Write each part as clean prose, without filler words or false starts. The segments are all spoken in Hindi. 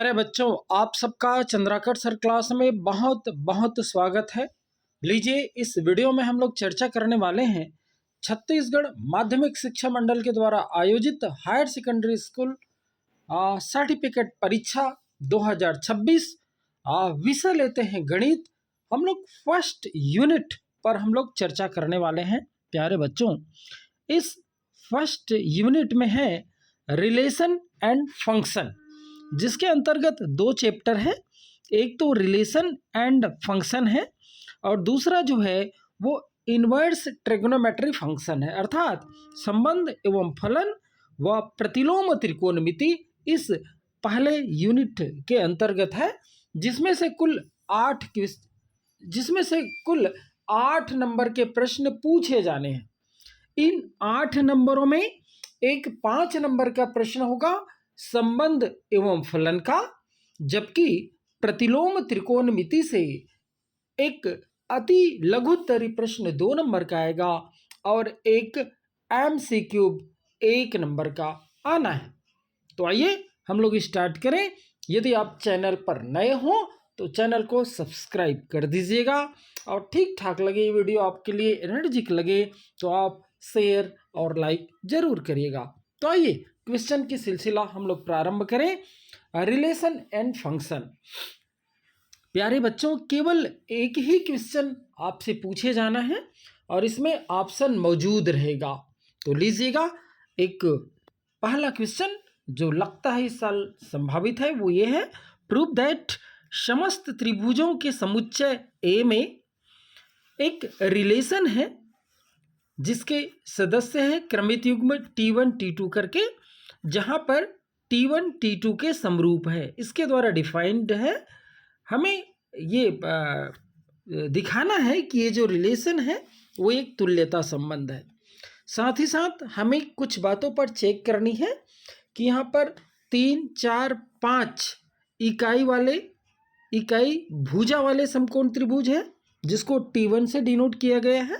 अरे बच्चों, आप सबका चंद्राकर सर क्लास में बहुत बहुत स्वागत है। लीजिए, इस वीडियो में हम लोग चर्चा करने वाले हैं छत्तीसगढ़ माध्यमिक शिक्षा मंडल के द्वारा आयोजित हायर सेकेंडरी स्कूल सर्टिफिकेट परीक्षा 2026। विषय लेते हैं गणित। हम लोग फर्स्ट यूनिट पर हम लोग चर्चा करने वाले हैं। प्यारे बच्चों, इस फर्स्ट यूनिट में है रिलेशन एंड फंक्शन, जिसके अंतर्गत दो चैप्टर है। एक तो रिलेशन एंड फंक्शन है और दूसरा जो है वो इनवर्स ट्रिग्नोमेट्री फंक्शन है, अर्थात संबंध एवं फलन व प्रतिलोम त्रिकोणमिति इस पहले यूनिट के अंतर्गत है, जिसमें से कुल 8 नंबर के प्रश्न पूछे जाने हैं। इन 8 नंबरों में एक 5 नंबर का प्रश्न होगा संबंध एवं फलन का, जबकि प्रतिलोम त्रिकोणमिति से एक अति लघुत्तरी प्रश्न 2 नंबर का आएगा और एक MCQ 1 नंबर का आना है। तो आइए हम लोग स्टार्ट करें। यदि आप चैनल पर नए हो तो चैनल को सब्सक्राइब कर दीजिएगा और ठीक ठाक लगे ये वीडियो, आपके लिए एनर्जिक लगे तो आप शेयर और लाइक जरूर करिएगा। तो आइए क्वेश्चन की सिलसिला हम लोग प्रारंभ करें। Relation and function. प्यारे बच्चों, केवल एक ही क्वेश्चन आपसे पूछे जाना है और इसमें ऑप्शन मौजूद रहेगा। तो लीजिएगा, एक पहला क्वेश्चन जो लगता है इस साल संभावित है वो ये है, प्रूव दैट समस्त त्रिभुजों के समुच्चय ए में एक रिलेशन है जिसके सदस्य हैं क्रमित युग्म T1 T2 करके, जहां पर T1 T2 के समरूप है। इसके द्वारा डिफाइंड है। हमें ये दिखाना है कि ये जो रिलेशन है वो एक तुल्यता संबंध है। साथ ही साथ हमें कुछ बातों पर चेक करनी है कि यहाँ पर 3, 4, 5 इकाई भुजा वाले समकोण त्रिभुज है जिसको T1 से डिनोट किया गया है,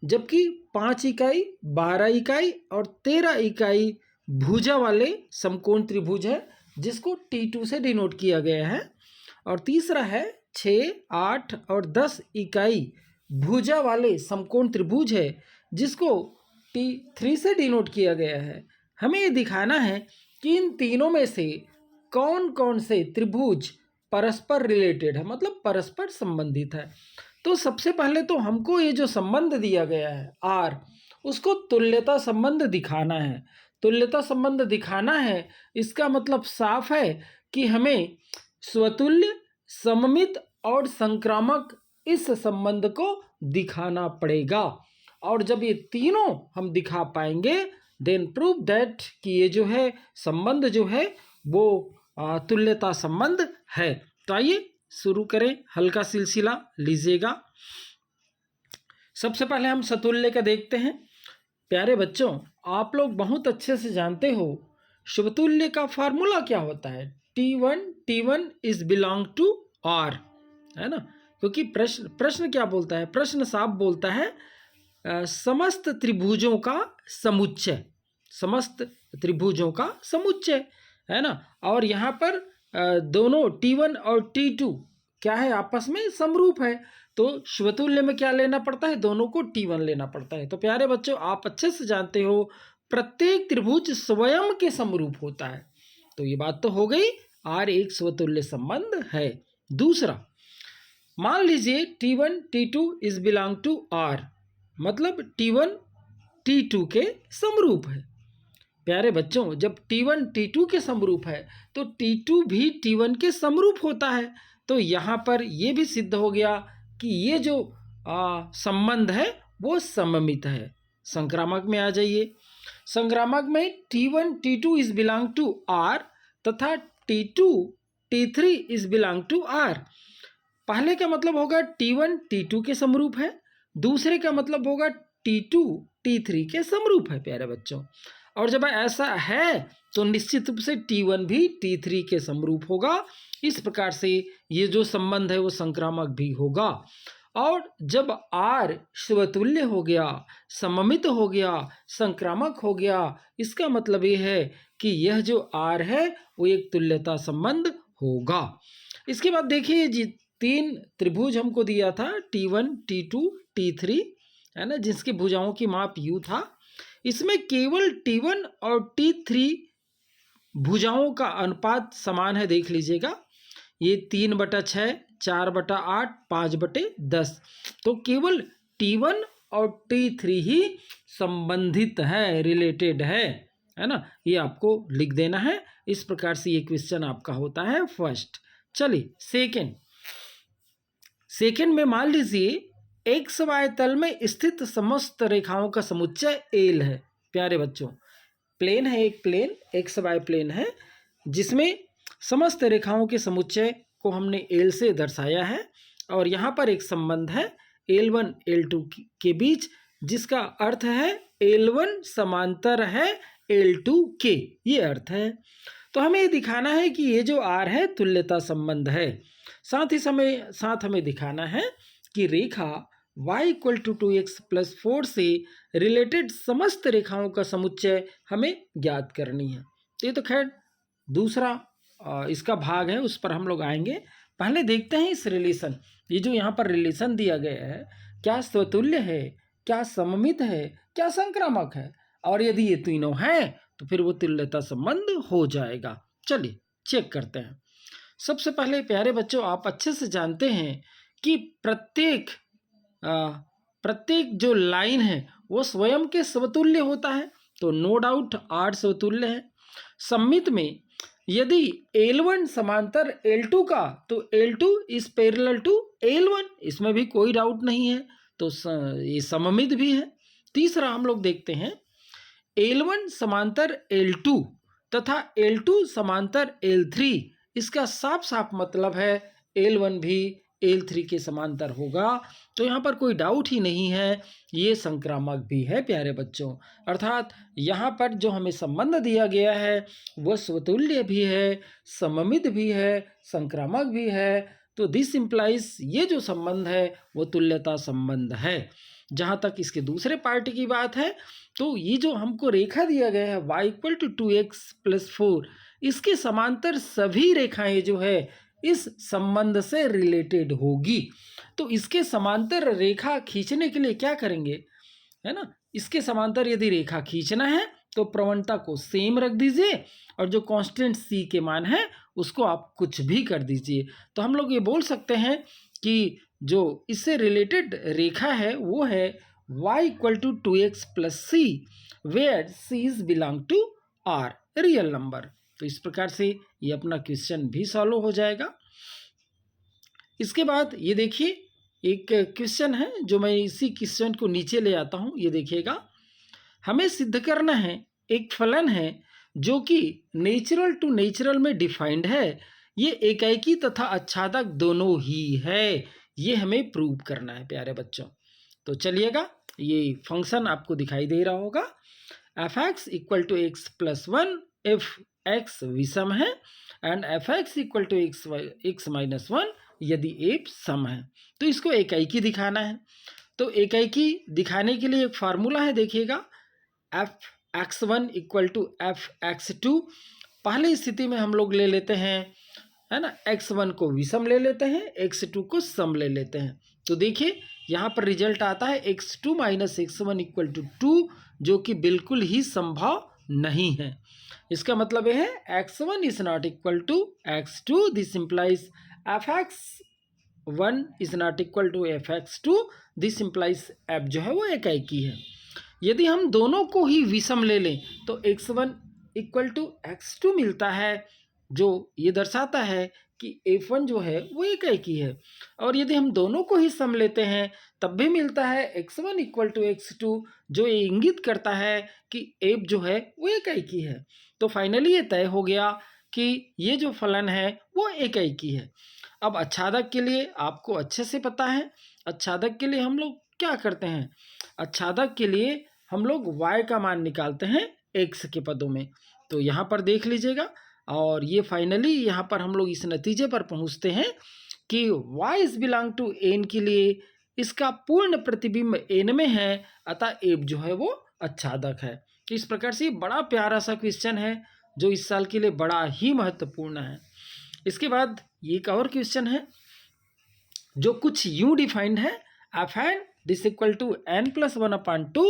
जबकि 5 इकाई, 12 इकाई और 13 इकाई भुजा वाले समकोण त्रिभुज है जिसको T2 से डिनोट किया गया है। और तीसरा है 6, 8 और 10 इकाई भुजा वाले समकोण त्रिभुज है जिसको T3 से डिनोट किया गया है। हमें ये दिखाना है कि इन तीनों में से कौन कौन से त्रिभुज परस्पर रिलेटेड है, मतलब परस्पर संबंधित है। तो सबसे पहले तो हमको ये जो संबंध दिया गया है R, उसको तुल्यता संबंध दिखाना है। तुल्यता संबंध दिखाना है, इसका मतलब साफ है कि हमें स्वतुल्य, सममित और संक्रामक इस संबंध को दिखाना पड़ेगा। और जब ये तीनों हम दिखा पाएंगे देन प्रूव दैट कि ये जो है संबंध जो है वो तुल्यता संबंध है। तो आइए शुरू करें हल्का सिलसिला। लीजिएगा, सबसे पहले हम सतुल्य का देखते हैं। प्यारे बच्चों, आप लोग बहुत अच्छे से जानते हो समतुल्य का फार्मूला क्या होता है। T1 is belong to R, है ना। क्योंकि प्रश्न क्या बोलता है, प्रश्न साफ बोलता है समस्त त्रिभुजों का समुच्चय, समस्त त्रिभुजों का समुच्चय, है ना। और यहाँ पर दोनों T1 और T2 क्या है, आपस में समरूप है। तो स्वतुल्य में क्या लेना पड़ता है, दोनों को T1 लेना पड़ता है। तो प्यारे बच्चों, आप अच्छे से जानते हो प्रत्येक त्रिभुज स्वयं के समरूप होता है। तो ये बात तो हो गई, R एक स्वतुल्य संबंध है। दूसरा, मान लीजिए T1 T2 is belong to R, मतलब T1 T2 के समरूप है। प्यारे बच्चों, जब T1 T2 के समरूप है तो T2 भी T1 के समरूप होता है। तो यहाँ पर ये भी सिद्ध हो गया कि ये जो संबंध है वो सममित है। संक्रामक में आ जाइए। संक्रामक में T1 T2 is belong to R तथा T2 T3 is belong to R। पहले का मतलब होगा T1 T2 के समरूप है, दूसरे का मतलब होगा T2 T3 के समरूप है। प्यारे बच्चों, और जब ऐसा है तो निश्चित रूप से T1 भी T3 के समरूप होगा। इस प्रकार से ये जो संबंध है वो संक्रामक भी होगा। और जब आर स्वतुल्य हो गया, सममित हो गया, संक्रामक हो गया, इसका मतलब ये है कि यह जो आर है वो एक तुल्यता संबंध होगा। इसके बाद देखिए जी, 3 त्रिभुज हमको दिया था T1, T2, T3, है ना, जिसकी भुजाओं की माप U था। इसमें केवल T1 और T3 भुजाओं का अनुपात समान है, देख लीजिएगा। ये 3/6, 4/8, 5/10। तो केवल T1 और T3 ही संबंधित है, रिलेटेड है ना। ये आपको लिख देना है। इस प्रकार से ये क्वेश्चन आपका होता है फर्स्ट। चलिए सेकंड में मान लीजिए एक्स वाई तल में स्थित समस्त रेखाओं का समुच्चय एल है। प्यारे बच्चों, प्लेन है, एक प्लेन एक्स वाई प्लेन है, जिसमें समस्त रेखाओं के समुच्चय को हमने एल से दर्शाया है। और यहाँ पर एक संबंध है L1 L2 के बीच, जिसका अर्थ है L1 समांतर है L2 के, ये अर्थ है। तो हमें ये दिखाना है कि ये जो R है तुल्यता संबंध है। साथ हमें दिखाना है कि रेखा y = 2x + 4 से रिलेटेड समस्त रेखाओं का समुच्चय हमें ज्ञात करनी है। तो ये तो खैर दूसरा इसका भाग है, उस पर हम लोग आएंगे। पहले देखते हैं इस रिलेशन, ये जो यहाँ पर रिलेशन दिया गया है, क्या स्वतुल्य है, क्या सममित है, क्या संक्रामक है। और यदि ये तीनों हैं तो फिर वो तुल्यता संबंध हो जाएगा। चलिए चेक करते हैं। सबसे पहले प्यारे बच्चों, आप अच्छे से जानते हैं कि प्रत्येक जो लाइन है वो स्वयं के समतुल्य होता है। तो नो डाउट R समतुल्य है। सममित में यदि L1 समांतर L2 का, तो L2 is parallel to L1, इसमें भी कोई डाउट नहीं है। तो ये सममित भी है। तीसरा हम लोग देखते हैं, L1 समांतर L2 तथा L2 समांतर L3, इसका साफ साफ मतलब है L1 भी L3 के समांतर होगा। तो यहाँ पर कोई डाउट ही नहीं है, ये संक्रामक भी है प्यारे बच्चों। अर्थात यहाँ पर जो हमें संबंध दिया गया है वह स्वतुल्य भी है, सममित भी है, संक्रामक भी है। तो दिस इम्प्लाइज, ये जो संबंध है वो तुल्यता संबंध है। जहाँ तक इसके दूसरे पार्ट की बात है, तो ये जो हमको रेखा दिया गया है y = 2x + 4, इसके समांतर सभी रेखाएं जो है इस संबंध से रिलेटेड होगी। तो इसके समांतर रेखा खींचने के लिए क्या करेंगे, है ना, इसके समांतर यदि रेखा खींचना है तो प्रवणता को सेम रख दीजिए और जो कांस्टेंट c के मान है उसको आप कुछ भी कर दीजिए। तो हम लोग ये बोल सकते हैं कि जो इससे रिलेटेड रेखा है वो है y = 2x + c, where c is belong to R, real number. तो इस प्रकार से ये अपना क्वेश्चन भी सॉल्व हो जाएगा। इसके बाद ये देखिए, एक क्वेश्चन है जो मैं इसी क्वेश्चन को नीचे ले आता हूँ। ये देखिएगा, हमें सिद्ध करना है एक फलन है जो कि नेचुरल टू नेचुरल में डिफाइंड है, ये एकाएकी तथा आच्छादक दोनों ही है, ये हमें प्रूव करना है प्यारे बच्चों। तो चलिएगा, ये फंक्शन आपको दिखाई दे रहा होगा, f(x) = x + 1 if x विषम है एंड f(x) = x - 1 यदि एप सम है। तो इसको एकाएकी दिखाना है। तो एकाएकी दिखाने के लिए एक फार्मूला है, देखिएगा, f(x1) = f(x2). पहली स्थिति में हम लोग ले लेते हैं, है ना, x1 को विषम ले लेते हैं, x2 को सम ले लेते हैं। तो देखिए यहाँ पर रिजल्ट आता है x2 - x1 = 2, जो कि बिल्कुल ही संभव नहीं है। इसका मतलब यह है x1 is not equal to x2, this implies f(x1) is not equal to f(x2), this implies f जो है वो एकाएकी है। यदि हम दोनों को ही विषम ले लें तो x1 = x2 मिलता है, जो ये दर्शाता है कि f1 जो है वो एकाएकी है। और यदि हम दोनों को ही सम लेते हैं तब भी मिलता है x1 = x2, जो ये इंगित करता है कि f जो है वो एकाएकी है। तो फाइनली ये तय हो गया कि ये जो फलन है वो एकाएकी है। अब आच्छादक के लिए आपको अच्छे से पता है, आच्छादक के लिए हम लोग क्या करते हैं, आच्छादक के लिए हम लोग y का मान निकालते हैं x के पदों में। तो यहाँ पर देख लीजिएगा, और ये फाइनली यहाँ पर हम लोग इस नतीजे पर पहुँचते हैं कि y is belong to n के लिए इसका पूर्ण प्रतिबिंब एन में है, अतः एब जो है वो आच्छादक है। इस प्रकार से बड़ा प्यारा सा क्वेश्चन है जो इस साल के लिए बड़ा ही महत्वपूर्ण है। इसके बाद ये एक और क्वेश्चन है जो कुछ यूं डिफाइंड है, f n this equal to n plus 1/2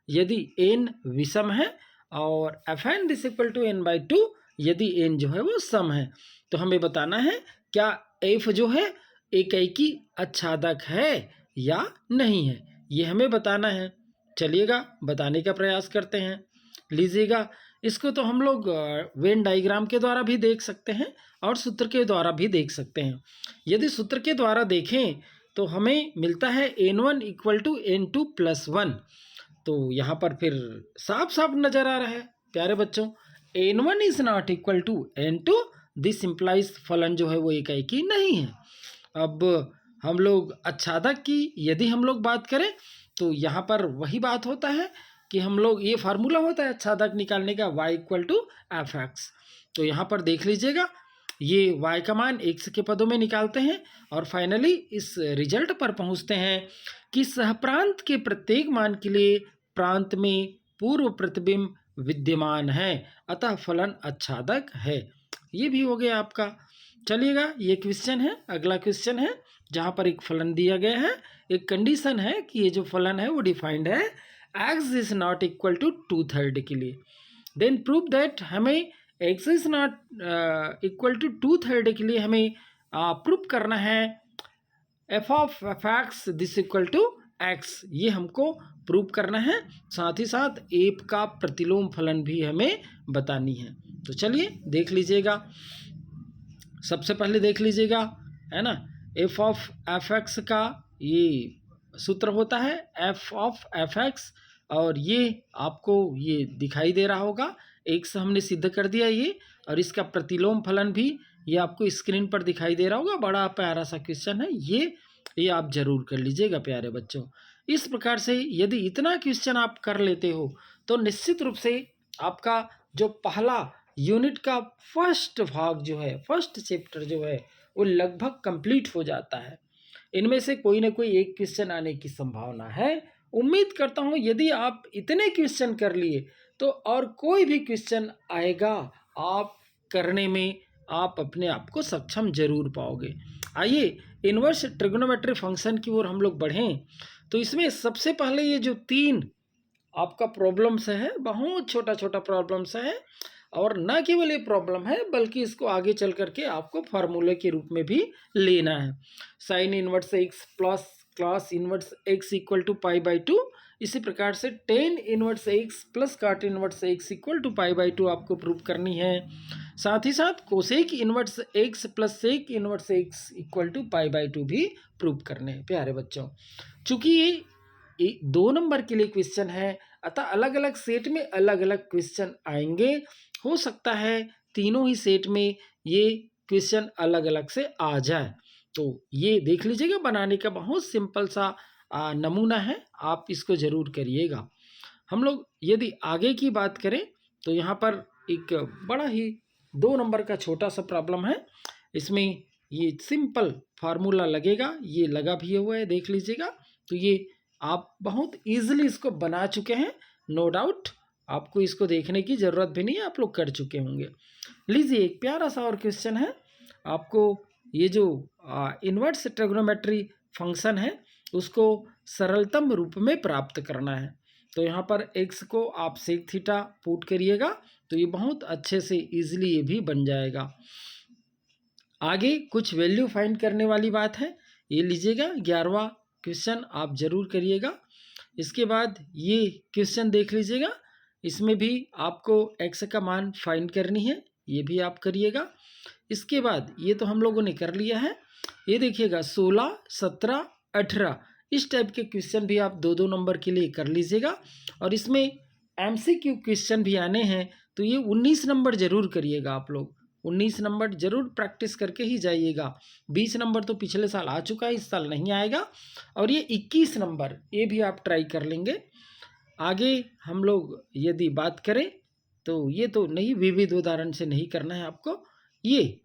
यदि एन विषम है, और f n this equal to n by 2 यदि एन जो है वो सम है। तो हमें बताना है क्या एफ जो है एकाएकी आच्छादक है या नहीं है, ये हमें बताना है। चलिएगा बताने का प्रयास करते हैं। लीजिएगा, इसको तो हम लोग वेन डायग्राम के द्वारा भी देख सकते हैं और सूत्र के द्वारा भी देख सकते हैं। यदि सूत्र के द्वारा देखें तो हमें मिलता है n1 equal to n2 plus 1। तो यहाँ पर फिर साफ साफ नजर आ रहा है प्यारे बच्चों, n1 is not equal to n2, this implies फलन जो है वो एकाएकी नहीं है। अब हम लोग आच्छादक की यदि हम लोग बात करें तो यहाँ पर वही बात होता है कि हम लोग, ये फार्मूला होता है आच्छादक निकालने का, y equal to f x. तो यहाँ पर देख लीजिएगा, ये y का मान x के पदों में निकालते हैं और फाइनली इस रिजल्ट पर पहुँचते हैं कि सहप्रांत के प्रत्येक मान के लिए प्रांत में पूर्व प्रतिबिंब विद्यमान है, अतः फलन आच्छादक है। ये भी हो गया आपका। चलिएगा, ये क्वेश्चन है। अगला क्वेश्चन है जहाँ पर एक फलन दिया गया है, एक कंडीशन है कि ये जो फलन है वो डिफाइंड है x is not equal to 2/3 के लिए। देन प्रूव दैट, हमें x is not equal to 2/3 के लिए हमें प्रूव करना है f of f x this equal to x, ये हमको प्रूव करना है। साथ ही साथ एप का प्रतिलोम फलन भी हमें बतानी है। तो चलिए देख लीजिएगा। सबसे पहले देख लीजिएगा, है ना, एफ ऑफ एफ एक्स का ये सूत्र होता है एफ ऑफ एफ एक्स, और ये आपको ये दिखाई दे रहा होगा, एक्स हमने सिद्ध कर दिया ये, और इसका प्रतिलोम फलन भी ये आपको स्क्रीन पर दिखाई दे रहा होगा। बड़ा प्यारा सा क्वेश्चन है ये आप जरूर कर लीजिएगा प्यारे बच्चों। इस प्रकार से यदि इतना क्वेश्चन आप कर लेते हो तो निश्चित रूप से आपका जो पहला यूनिट का फर्स्ट भाग जो है, फर्स्ट चैप्टर जो है वो लगभग कंप्लीट हो जाता है। इनमें से कोई ना कोई एक क्वेश्चन आने की संभावना है। उम्मीद करता हूँ यदि आप इतने क्वेश्चन कर लिए तो और कोई भी क्वेश्चन आएगा आप करने में आप अपने आप को सक्षम जरूर पाओगे। आइए इन्वर्स ट्रिग्नोमेट्री फंक्शन की ओर हम लोग बढ़ें। तो इसमें सबसे पहले ये जो 3 आपका प्रॉब्लम्स है, बहुत छोटा छोटा प्रॉब्लम्स है, और न केवल ये प्रॉब्लम है बल्कि इसको आगे चल करके आपको फार्मूले के रूप में भी लेना है। Sine inverse x plus cos inverse x equal to π/2, इसी प्रकार से tan inverse x plus cot inverse x equal to π/2 आपको प्रूव करनी है। साथ ही साथ cosec inverse x plus sec inverse x equal to π/2 भी प्रूव करने हैं प्यारे बच्चों। चूँकि ये 2 नंबर के लिए क्वेश्चन है, अतः अलग अलग सेट में अलग अलग क्वेश्चन आएंगे। हो सकता है तीनों ही सेट में ये क्वेश्चन अलग अलग से आ जाए। तो ये देख लीजिएगा, बनाने का बहुत सिंपल सा नमूना है, आप इसको ज़रूर करिएगा। हम लोग यदि आगे की बात करें तो यहाँ पर एक बड़ा ही 2 नंबर का छोटा सा प्रॉब्लम है। इसमें ये सिंपल फार्मूला लगेगा, ये लगा भी हुआ है, देख लीजिएगा। तो ये आप बहुत ईजिली इसको बना चुके हैं, नो डाउट आपको इसको देखने की ज़रूरत भी नहीं है, आप लोग कर चुके होंगे। लीजिए एक प्यारा सा और क्वेश्चन है। आपको ये जो इन्वर्स ट्रिग्नोमेट्री फंक्शन है उसको सरलतम रूप में प्राप्त करना है। तो यहाँ पर x को आप सेक थीटा पुट करिएगा तो ये बहुत अच्छे से ईजिली ये भी बन जाएगा। आगे कुछ वैल्यू फाइंड करने वाली बात है, ये लीजिएगा 11वां क्वेश्चन आप ज़रूर करिएगा। इसके बाद ये क्वेश्चन देख लीजिएगा, इसमें भी आपको x का मान फाइंड करनी है, ये भी आप करिएगा। इसके बाद ये तो हम लोगों ने कर लिया है, ये देखिएगा 16, 17, 18 इस टाइप के क्वेश्चन भी आप 2-2 नंबर के लिए कर लीजिएगा। और इसमें MCQ क्वेश्चन भी आने हैं तो ये 19 नंबर ज़रूर करिएगा। आप लोग 19 नंबर ज़रूर प्रैक्टिस करके ही जाइएगा। 20 नंबर तो पिछले साल आ चुका है, इस साल नहीं आएगा। और ये 21 नंबर ये भी आप ट्राई कर लेंगे। आगे हम लोग यदि बात करें तो ये तो नहीं, विविध उदाहरण से नहीं करना है आपको। ये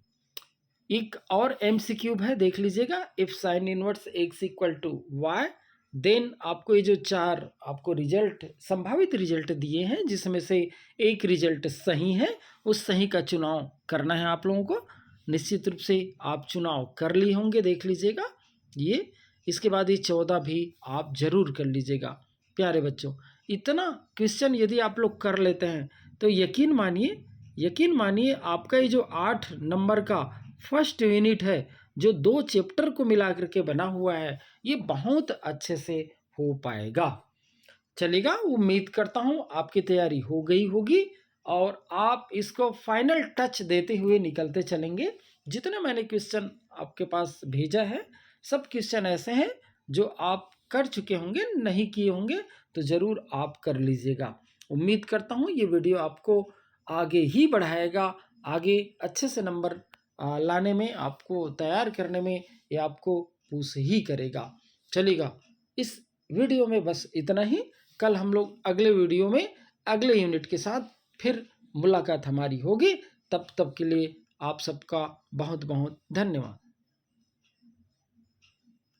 एक और MCQ है, देख लीजिएगा। If sine inverse x equal to y, देन आपको ये जो 4 आपको रिजल्ट, संभावित रिजल्ट दिए हैं, जिसमें से एक रिजल्ट सही है, उस सही का चुनाव करना है आप लोगों को। निश्चित रूप से आप चुनाव कर लिए होंगे, देख लीजिएगा ये। इसके बाद ये 14 भी आप जरूर कर लीजिएगा प्यारे बच्चों। इतना क्वेश्चन यदि आप लोग कर लेते हैं तो यकीन मानिए आपका ये जो 8 नंबर का फर्स्ट यूनिट है, जो 2 चैप्टर को मिला करके बना हुआ है, ये बहुत अच्छे से हो पाएगा। चलेगा, उम्मीद करता हूँ आपकी तैयारी हो गई होगी और आप इसको फाइनल टच देते हुए निकलते चलेंगे। जितने मैंने क्वेश्चन आपके पास भेजा है, सब क्वेश्चन ऐसे हैं जो आप कर चुके होंगे, नहीं किए होंगे तो ज़रूर आप कर लीजिएगा। उम्मीद करता हूँ ये वीडियो आपको आगे ही बढ़ाएगा, आगे अच्छे से नंबर लाने में, आपको तैयार करने में ये आपको पुश ही करेगा। चलेगा, इस वीडियो में बस इतना ही। कल हम लोग अगले वीडियो में अगले यूनिट के साथ फिर मुलाकात हमारी होगी। तब के लिए आप सबका बहुत बहुत धन्यवाद।